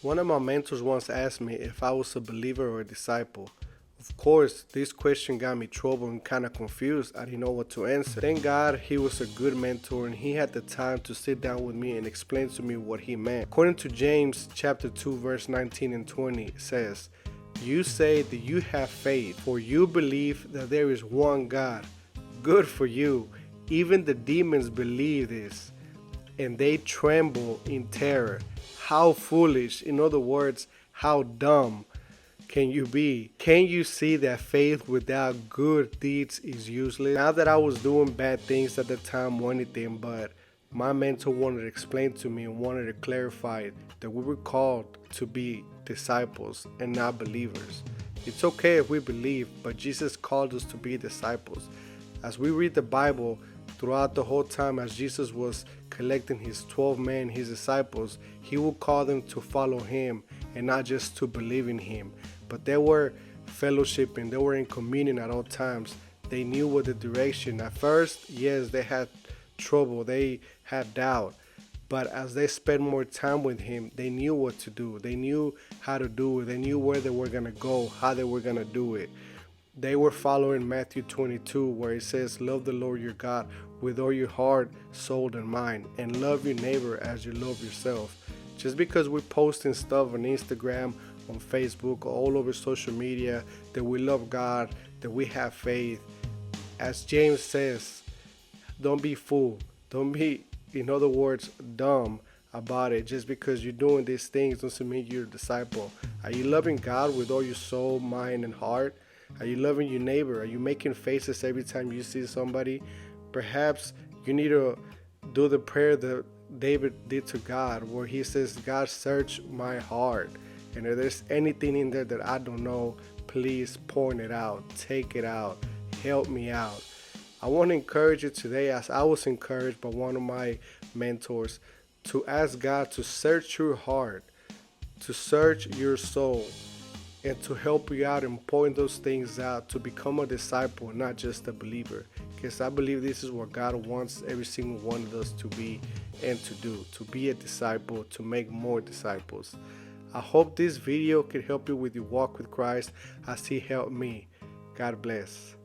One of my mentors once asked me if I was a believer or a disciple. Of course, this question got me trouble and kind of confused. I didn't know what to answer. Thank God he was a good mentor and he had the time to sit down with me and explain to me what he meant. According to James chapter 2 verse 19 and 20, it says, "You say that you have faith, for you believe that there is one God. Good for you. Even the demons believe this, and they tremble in terror." How foolish, in other words, how dumb can you be? Can you see that faith without good deeds is useless? Not that I was doing bad things at the time or anything, but my mentor wanted to explain to me and wanted to clarify that we were called to be disciples and not believers. It's okay if we believe, but Jesus called us to be disciples. As we read the Bible, throughout the whole time as Jesus was collecting his 12 men, his disciples, he would call them to follow him and not just to believe in him. But they were fellowshipping, they were in communion at all times. They knew what the direction. At first, yes, they had trouble, they had doubt. But as they spent more time with him, they knew what to do. They knew how to do it. They knew where they were going to go, how they were going to do it. They were following Matthew 22, where it says, "Love the Lord your God with all your heart, soul, and mind, and love your neighbor as you love yourself." Just because we're posting stuff on Instagram, on Facebook, all over social media, that we love God, that we have faith, as James says, don't be fooled. Don't be, in other words, dumb about it. Just because you're doing these things doesn't mean you're a disciple. Are you loving God with all your soul, mind, and heart? Are you loving your neighbor? Are you making faces every time you see somebody? Perhaps you need to do the prayer that David did to God, where he says, "God, search my heart. And if there's anything in there that I don't know, please point it out. Take it out. Help me out." I want to encourage you today, as I was encouraged by one of my mentors, to ask God to search your heart, to search your soul, and to help you out and point those things out to become a disciple, not just a believer. Because I believe this is what God wants every single one of us to be and to do, to be a disciple, to make more disciples. I hope this video can help you with your walk with Christ as he helped me. God bless.